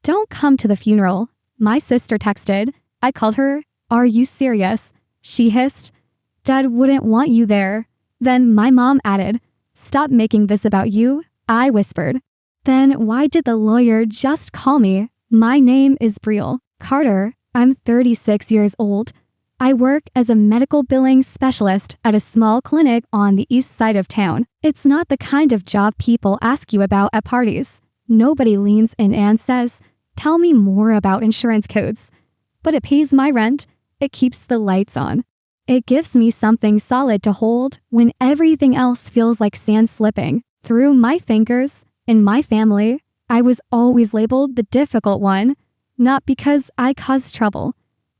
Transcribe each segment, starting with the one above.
Don't come to the funeral. My sister texted. I called her. Are you serious? She hissed. Dad wouldn't want you there. Then my mom added, stop making this about you. I whispered. Then why did the lawyer just call me? My name is Brielle Carter. I'm 36 years old. I work as a medical billing specialist at a small clinic on the east side of town. It's not the kind of job people ask you about at parties. Nobody leans in and says, tell me more about insurance codes. But it pays my rent. It keeps the lights on. It gives me something solid to hold when everything else feels like sand slipping through my fingers. In my family, I was always labeled the difficult one, not because I caused trouble,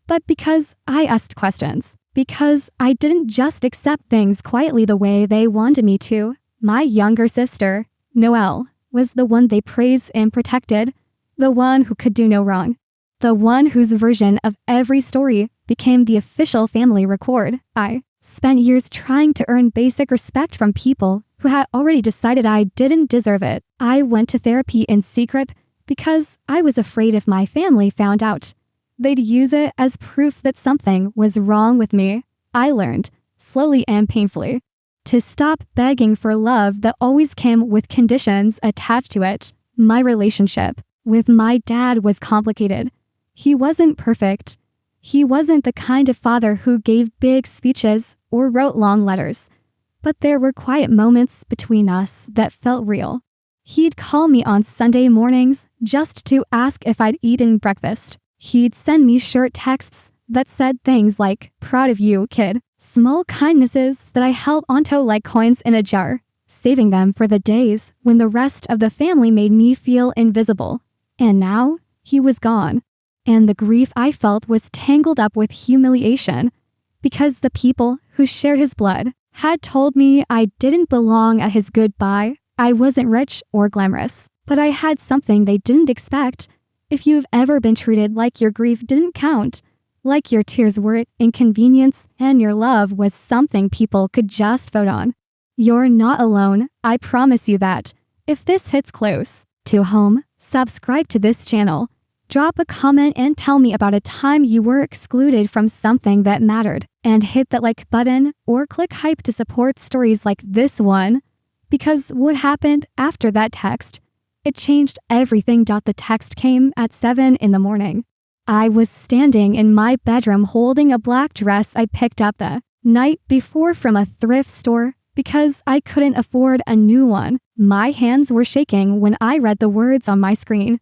but because I asked questions, because I didn't just accept things quietly the way they wanted me to. My younger sister, Noelle, was the one they praised and protected, the one who could do no wrong, the one whose version of every story became the official family record. I spent years trying to earn basic respect from people who had already decided I didn't deserve it. I went to therapy in secret because I was afraid if my family found out, they'd use it as proof that something was wrong with me. I learned, slowly and painfully, to stop begging for love that always came with conditions attached to it. My relationship with my dad was complicated. He wasn't perfect. He wasn't the kind of father who gave big speeches or wrote long letters. But there were quiet moments between us that felt real. He'd call me on Sunday mornings just to ask if I'd eaten breakfast. He'd send me short texts that said things like, proud of you, kid. Small kindnesses that I held onto like coins in a jar, saving them for the days when the rest of the family made me feel invisible. And now, he was gone. And the grief I felt was tangled up with humiliation because the people who shared his blood had told me I didn't belong at his goodbye. I wasn't rich or glamorous, but I had something they didn't expect. If you've ever been treated like your grief didn't count, like your tears were inconvenience and your love was something people could just vote on, you're not alone. I promise you that. If this hits close to home, subscribe to this channel. Drop a comment and tell me about a time you were excluded from something that mattered. And hit that like button or click hype to support stories like this one. Because what happened after that text, it changed everything. The text came at 7 in the morning. I was standing in my bedroom holding a black dress I picked up the night before from a thrift store because I couldn't afford a new one. My hands were shaking when I read the words on my screen.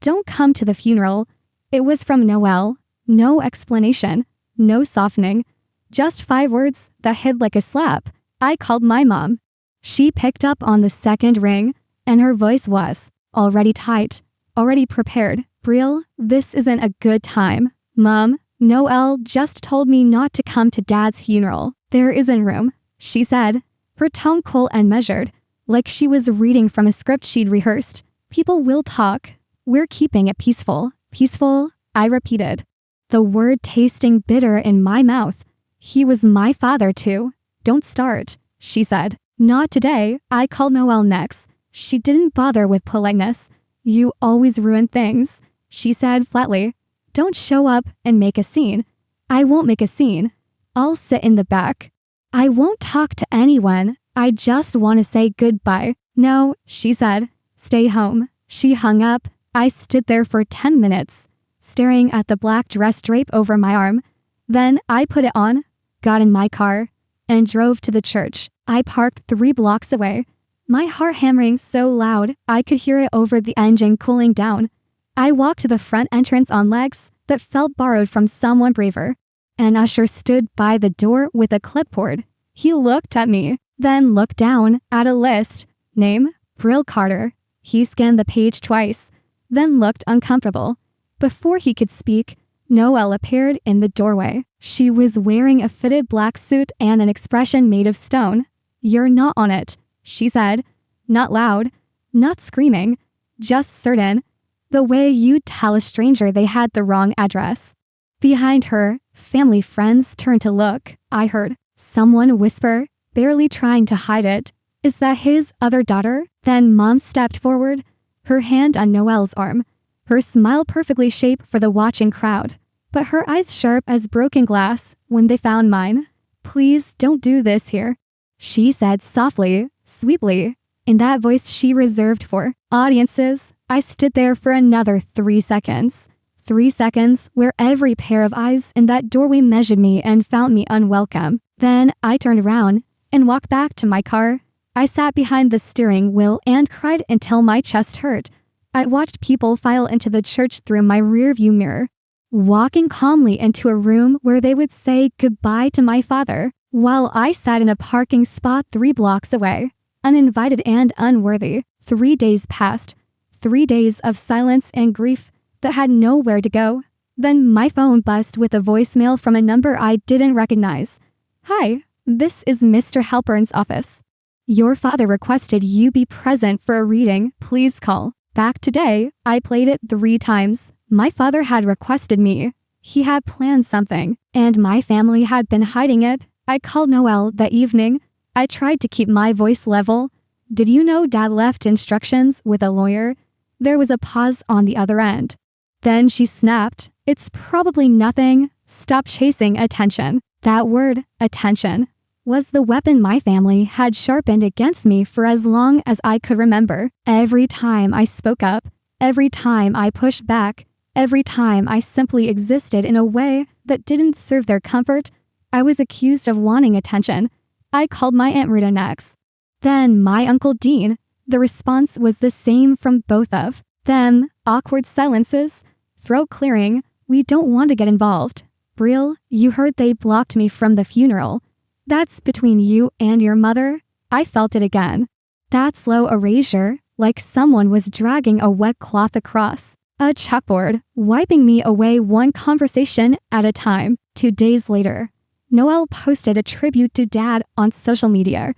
Don't come to the funeral. It was from Noelle. No explanation. No softening. Just 5 words that hit like a slap. I called my mom. She picked up on the second ring, and her voice was already tight, already prepared. Brielle, this isn't a good time. Mom, Noelle just told me not to come to Dad's funeral. There isn't room, she said, her tone cool and measured, like she was reading from a script she'd rehearsed. People will talk. We're keeping it peaceful. Peaceful, I repeated, the word tasting bitter in my mouth. He was my father too. Don't start, she said. Not today. I called Noelle next. She didn't bother with politeness. You always ruin things, she said flatly. Don't show up and make a scene. I won't make a scene. I'll sit in the back. I won't talk to anyone. I just want to say goodbye. No, she said. Stay home. She hung up. I stood there for 10 minutes, staring at the black dress drape over my arm. Then I put it on, got in my car, and drove to the church. I parked 3 blocks away, my heart hammering so loud I could hear it over the engine cooling down. I walked to the front entrance on legs that felt borrowed from someone braver. An usher stood by the door with a clipboard. He looked at me, then looked down at a list. Name, Brielle Carter. He scanned the page twice, then looked uncomfortable. Before he could speak, Noelle appeared in the doorway. She was wearing a fitted black suit and an expression made of stone. You're not on it, she said. Not loud, not screaming, just certain. The way you'd tell a stranger they had the wrong address. Behind her, family friends turned to look. I heard someone whisper, barely trying to hide it. Is that his other daughter? Then Mom stepped forward, her hand on Noelle's arm. her smile perfectly shaped for the watching crowd, but her eyes sharp as broken glass when they found mine. "Please don't do this here," she said softly, sweetly, in that voice she reserved for audiences. I stood there for another 3 seconds. 3 seconds where every pair of eyes in that doorway measured me and found me unwelcome. Then I turned around and walked back to my car. I sat behind the steering wheel and cried until my chest hurt. I watched people file into the church through my rearview mirror, walking calmly into a room where they would say goodbye to my father, while I sat in a parking spot 3 blocks away, uninvited and unworthy. 3 days passed. 3 days of silence and grief that had nowhere to go. Then my phone buzzed with a voicemail from a number I didn't recognize. "Hi, this is Mr. Halpern's office. Your father requested you be present for a reading. Please call back today." I played it 3 times. My father had requested me. He had planned something, and my family had been hiding it. I called Noelle that evening. I tried to keep my voice level. "Did you know Dad left instructions with a lawyer?" There was a pause on the other end. Then she snapped, "It's probably nothing. Stop chasing attention." That word, attention, was the weapon my family had sharpened against me for as long as I could remember. Every time I spoke up, every time I pushed back, every time I simply existed in a way that didn't serve their comfort, I was accused of wanting attention. I called my Aunt Rita next. Then my Uncle Dean. The response was the same from both of them. Awkward silences, throat clearing. "We don't want to get involved. Brielle, you heard they blocked me from the funeral. That's between you and your mother." I felt it again. That slow erasure, like someone was dragging a wet cloth across a chalkboard, wiping me away one conversation at a time. 2 days later, Noelle posted a tribute to Dad on social media.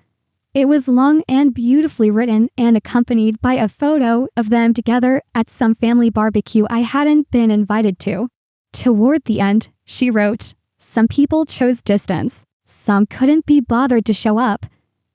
It was long and beautifully written and accompanied by a photo of them together at some family barbecue I hadn't been invited to. Toward the end, she wrote, "Some people chose distance. Some couldn't be bothered to show up.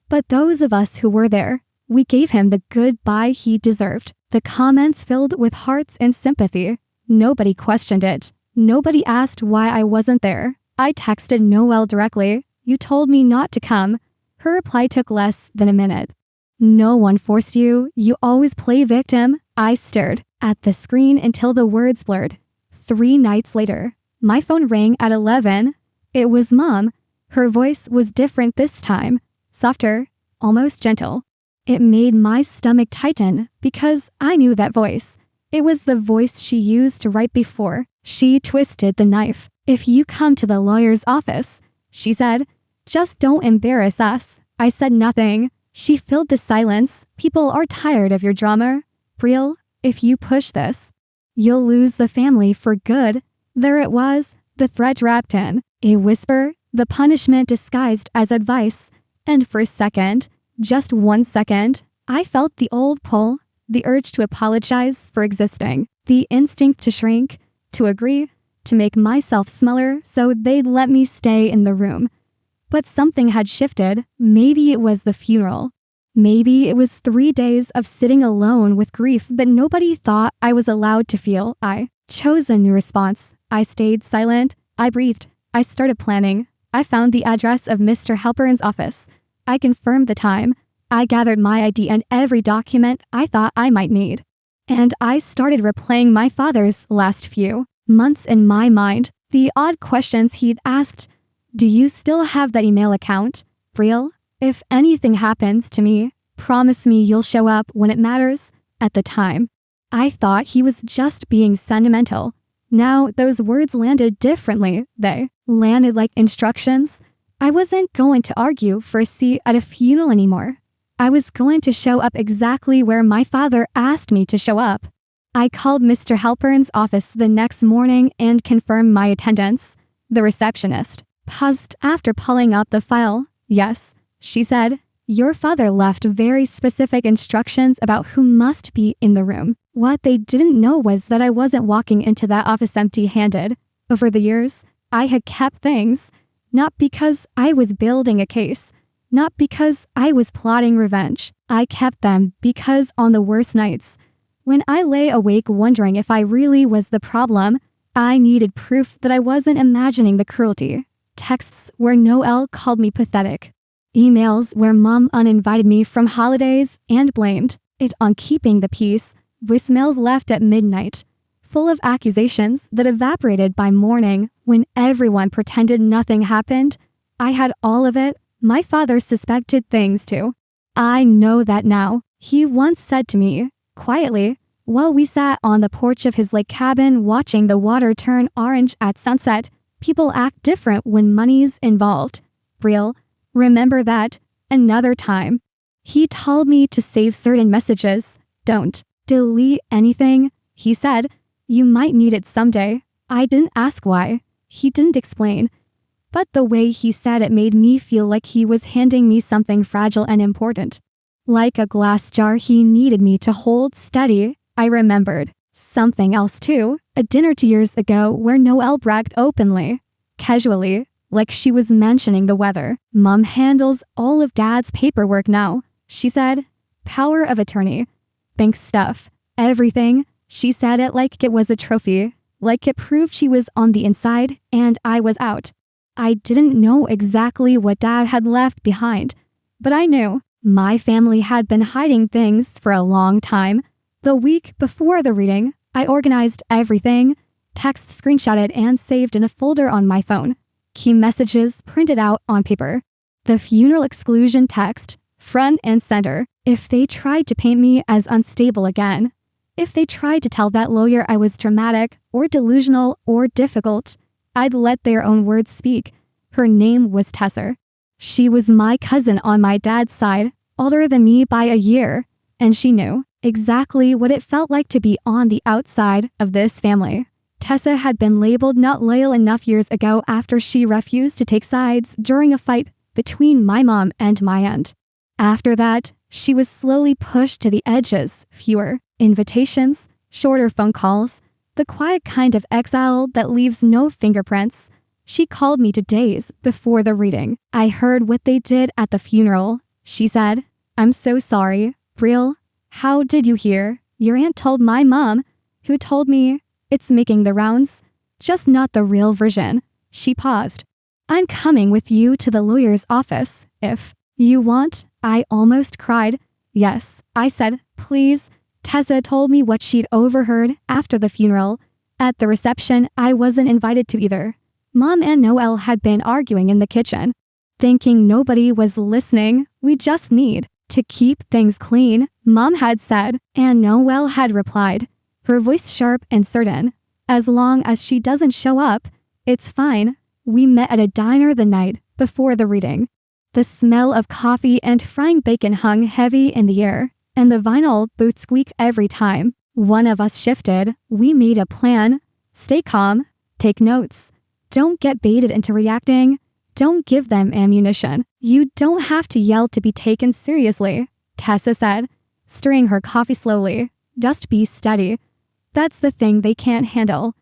But those of us who were there, we gave him the goodbye he deserved." The comments filled with hearts and sympathy. Nobody questioned it. Nobody asked why I wasn't there. I texted Noelle directly. "You told me not to come." Her reply took less than a minute. "No one forced you. You always play victim." I stared at the screen until the words blurred. 3 nights later, my phone rang at 11. It was Mom. Her voice was different this time, softer, almost gentle. It made my stomach tighten because I knew that voice. It was the voice she used right before she twisted the knife. "If you come to the lawyer's office," she said, "just don't embarrass us." I said nothing. She filled the silence. "People are tired of your drama. Brielle, if you push this, you'll lose the family for good." There it was, the threat wrapped in a whisper, the punishment disguised as advice. And for a second, just 1 second, I felt the old pull, the urge to apologize for existing, the instinct to shrink, to agree, to make myself smaller so they'd let me stay in the room. But something had shifted. Maybe it was the funeral. Maybe it was 3 days of sitting alone with grief that nobody thought I was allowed to feel. I chose a new response. I stayed silent. I breathed. I started planning. I found the address of Mr. Halpern's office. I confirmed the time. I gathered my ID and every document I thought I might need. And I started replaying my father's last few months in my mind. The odd questions he'd asked. "Do you still have that email account? Brielle, if anything happens to me, promise me you'll show up when it matters." At the time, I thought he was just being sentimental. Now those words landed differently. They landed like instructions. I wasn't going to argue for a seat at a funeral anymore. I was going to show up exactly where my father asked me to show up. I called Mr. Halpern's office the next morning and confirmed my attendance. The receptionist paused after pulling up the file. "Yes," she said, "your father left very specific instructions about who must be in the room." What they didn't know was that I wasn't walking into that office empty-handed. Over the years, I had kept things, not because I was building a case, not because I was plotting revenge. I kept them because on the worst nights, When I lay awake wondering if I really was the problem, I needed proof that I wasn't imagining the cruelty. Texts where Noelle called me pathetic. Emails where Mom uninvited me from holidays and blamed it on keeping the peace. Voicemails left at midnight, full of accusations that evaporated by morning when everyone pretended nothing happened. I had all of it. My father suspected things too. I know that now. He once said to me, quietly, while we sat on the porch of his lake cabin watching the water turn orange at sunset, people act different when money's involved. Real. Remember that. Another time. He told me to save certain messages. Don't delete anything. He said, you might need it someday. I didn't ask why. He didn't explain. But the way he said it made me feel like he was handing me something fragile and important. Like a glass jar he needed me to hold steady. I remembered something else too, a dinner 2 years ago where Noelle bragged openly, casually, like she was mentioning the weather. Mom handles all of Dad's paperwork now, she said. Power of attorney, bank stuff, everything. She said it like it was a trophy, like it proved she was on the inside and I was out. I didn't know exactly what Dad had left behind, but I knew my family had been hiding things for a long time. The week before the reading, I organized everything, text screenshotted and saved in a folder on my phone, key messages printed out on paper, the funeral exclusion text, front and center. If they tried to paint me as unstable again, if they tried to tell that lawyer I was dramatic or delusional or difficult, I'd let their own words speak. Her name was Tessa. She was my cousin on my dad's side, older than me by a year, and she knew exactly what it felt like to be on the outside of this family. Tessa had been labeled not loyal enough years ago after she refused to take sides during a fight between my mom and my aunt. After that, she was slowly pushed to the edges, fewer invitations, shorter phone calls, the quiet kind of exile that leaves no fingerprints. She called me 2 days before the reading. I heard what they did at the funeral. She said, I'm so sorry. Real? How did you hear? Your aunt told my mom, who told me it's making the rounds, just not the real version. She paused. I'm coming with you to the lawyer's office, if you want. I almost cried. Yes, I said, please. Tessa told me what she'd overheard after the funeral. At the reception, I wasn't invited to either. Mom and Noelle had been arguing in the kitchen, thinking nobody was listening. We just need to keep things clean, Mom had said, and Noelle had replied, her voice sharp and certain. As long as she doesn't show up, it's fine. We met at a diner the night before the reading. The smell of coffee and frying bacon hung heavy in the air, and the vinyl booth squeaked every time one of us shifted. We made a plan. Stay calm. Take notes. Don't get baited into reacting. Don't give them ammunition. You don't have to yell to be taken seriously, Tessa said, stirring her coffee slowly. Just be steady. That's the thing they can't handle.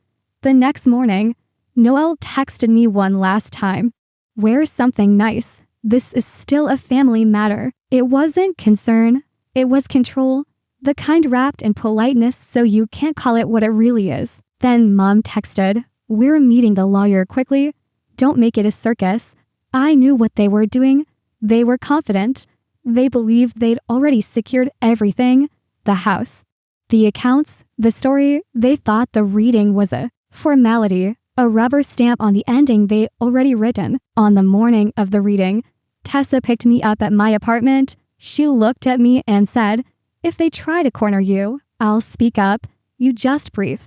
The next morning, Noelle texted me one last time. Wear something nice. This is still a family matter. It wasn't concern. It was control. The kind wrapped in politeness so you can't call it what it really is. Then Mom texted, we're meeting the lawyer quickly. Don't make it a circus. I knew what they were doing. They were confident. They believed they'd already secured everything. The house, the accounts, the story. They thought the reading was a formality, a rubber stamp on the ending they'd already written. On the morning of the reading, Tessa picked me up at my apartment. She looked at me and said, if they try to corner you, I'll speak up. You just breathe.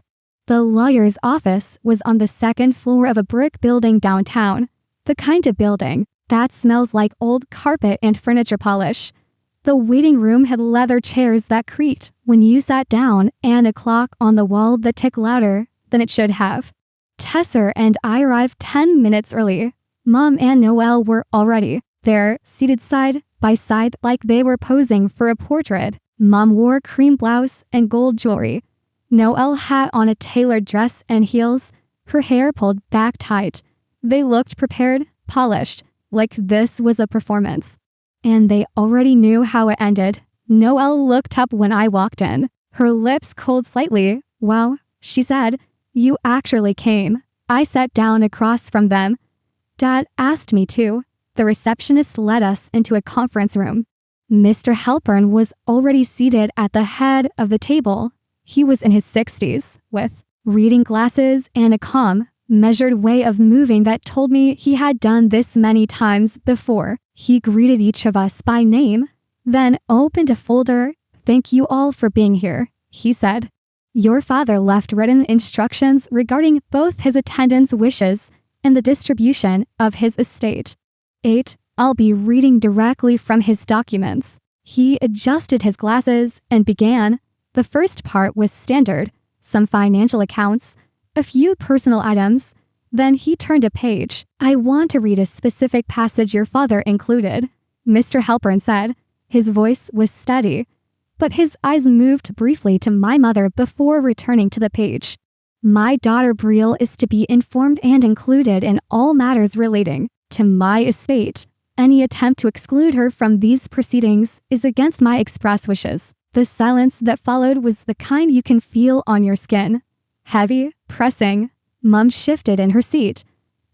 The lawyer's office was on the second floor of a brick building downtown, the kind of building that smells like old carpet and furniture polish. The waiting room had leather chairs that creaked when you sat down and a clock on the wall that ticked louder than it should have. Tessa and I arrived 10 minutes early. Mom and Noelle were already there, seated side by side like they were posing for a portrait. Mom wore cream blouse and gold jewelry. Noelle had on a tailored dress and heels, her hair pulled back tight. They looked prepared, polished, like this was a performance. And they already knew how it ended. Noelle looked up when I walked in. Her lips cooled slightly. Wow, she said. You actually came. I sat down across from them. Dad asked me to. The receptionist led us into a conference room. Mr. Halpern was already seated at the head of the table. He was in his 60s, with reading glasses and a calm, measured way of moving that told me he had done this many times before. He greeted each of us by name, then opened a folder. Thank you all for being here, he said. Your father left written instructions regarding both his attendants' wishes and the distribution of his estate. 8. I'll be reading directly from his documents. He adjusted his glasses and began. The first part was standard, some financial accounts, a few personal items. Then he turned a page. I want to read a specific passage your father included, Mr. Halpern said. His voice was steady, but his eyes moved briefly to my mother before returning to the page. My daughter Brielle is to be informed and included in all matters relating to my estate. Any attempt to exclude her from these proceedings is against my express wishes. The silence that followed was the kind you can feel on your skin. Heavy, pressing. Mom shifted in her seat.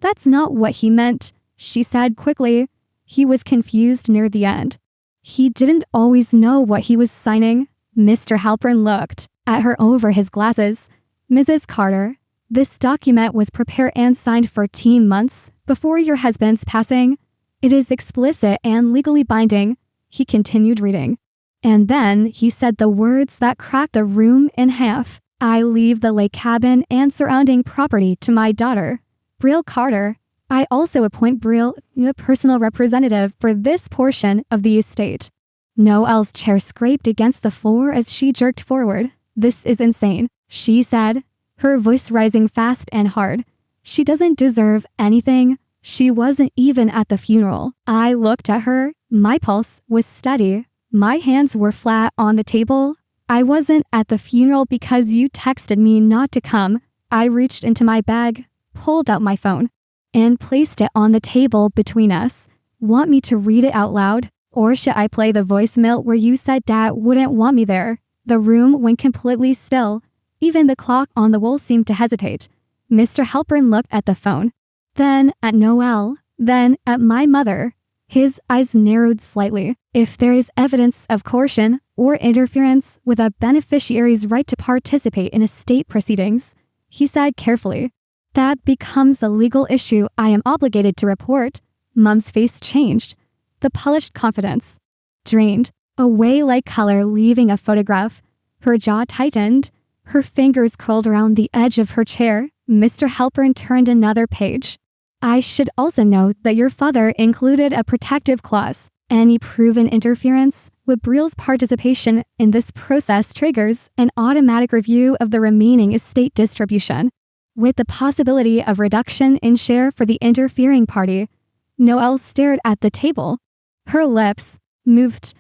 That's not what he meant, she said quickly. He was confused near the end. He didn't always know what he was signing. Mr. Halpern looked at her over his glasses. Mrs. Carter, this document was prepared and signed 14 months before your husband's passing. It is explicit and legally binding, he continued reading. And then he said the words that cracked the room in half. I leave the lake cabin and surrounding property to my daughter, Brielle Carter. I also appoint Brielle a personal representative for this portion of the estate. Noelle's chair scraped against the floor as she jerked forward. This is insane, she said, her voice rising fast and hard. She doesn't deserve anything. She wasn't even at the funeral. I looked at her. My pulse was steady. My hands were flat on the table. I wasn't at the funeral because you texted me not to come. I reached into my bag, pulled out my phone, and placed it on the table between us. Want me to read it out loud? Or should I play the voicemail where you said Dad wouldn't want me there? The room went completely still. Even the clock on the wall seemed to hesitate. Mr. Halpern looked at the phone, then at Noelle, then at my mother. His eyes narrowed slightly. If there is evidence of coercion or interference with a beneficiary's right to participate in estate proceedings, he said carefully, that becomes a legal issue I am obligated to report. Mom's face changed. The polished confidence drained away like color leaving a photograph. Her jaw tightened. Her fingers curled around the edge of her chair. Mr. Halpern turned another page. I should also note that your father included a protective clause. Any proven interference with Brielle's participation in this process triggers an automatic review of the remaining estate distribution, with the possibility of reduction in share for the interfering party. Noelle stared at the table. Her lips moved,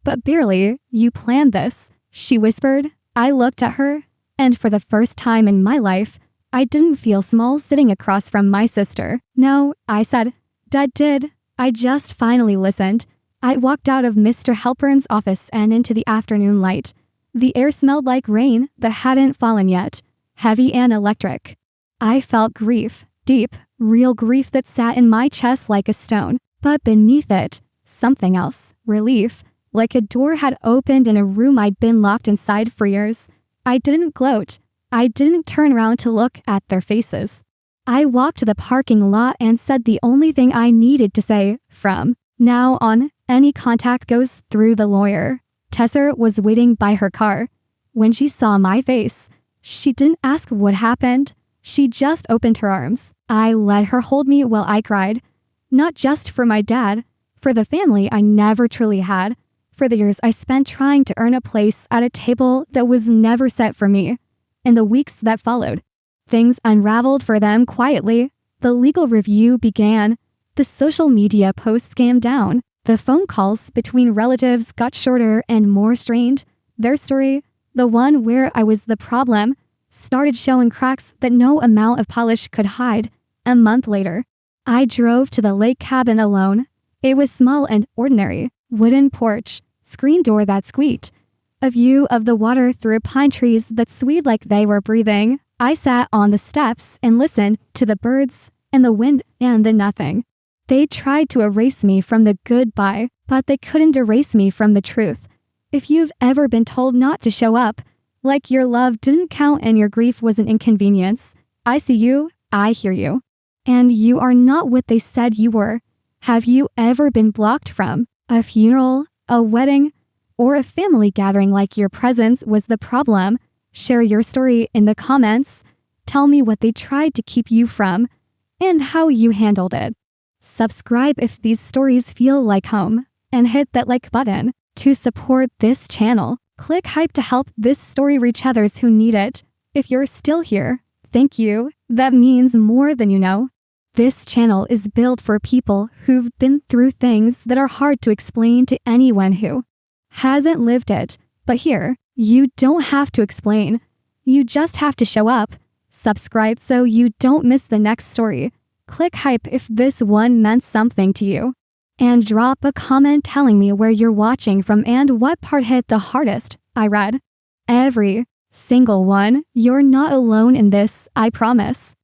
but barely. You planned this, she whispered. I looked at her, and for the first time in my life, I didn't feel small sitting across from my sister. No, I said. Dad did. I just finally listened. I walked out of Mr. Halpern's office and into the afternoon light. The air smelled like rain that hadn't fallen yet, heavy and electric. I felt grief, deep, real grief that sat in my chest like a stone. But beneath it, something else, relief, like a door had opened in a room I'd been locked inside for years. I didn't gloat. I didn't turn around to look at their faces. I walked to the parking lot and said the only thing I needed to say. From now on, any contact goes through the lawyer. Tessa was waiting by her car. When she saw my face, she didn't ask what happened. She just opened her arms. I let her hold me while I cried. Not just for my dad, for the family I never truly had, for the years I spent trying to earn a place at a table that was never set for me. In the weeks that followed, things unraveled for them quietly. The legal review began. The social media posts came down. The phone calls between relatives got shorter and more strained. Their story, the one where I was the problem, started showing cracks that no amount of polish could hide. A month later, I drove to the lake cabin alone. It was small and ordinary. Wooden porch, screen door that squeaked. A view of the water through pine trees that swayed like they were breathing. I sat on the steps and listened to the birds and the wind and the nothing. They tried to erase me from the goodbye, but they couldn't erase me from the truth. If you've ever been told not to show up, like your love didn't count and your grief was an inconvenience, I see you, I hear you. And you are not what they said you were. Have you ever been blocked from a funeral, a wedding, or a family gathering like your presence was the problem? Share your story in the comments. Tell me what they tried to keep you from and how you handled it. Subscribe if these stories feel like home, and hit that like button to support this channel. Click hype to help this story reach others who need it. If you're still here, thank you. That means more than you know. This channel is built for people who've been through things that are hard to explain to anyone who hasn't lived it. But here, you don't have to explain. You just have to show up. Subscribe so you don't miss the next story. Click hype if this one meant something to you. And drop a comment telling me where you're watching from and what part hit the hardest. I read every single one. You're not alone in this, I promise.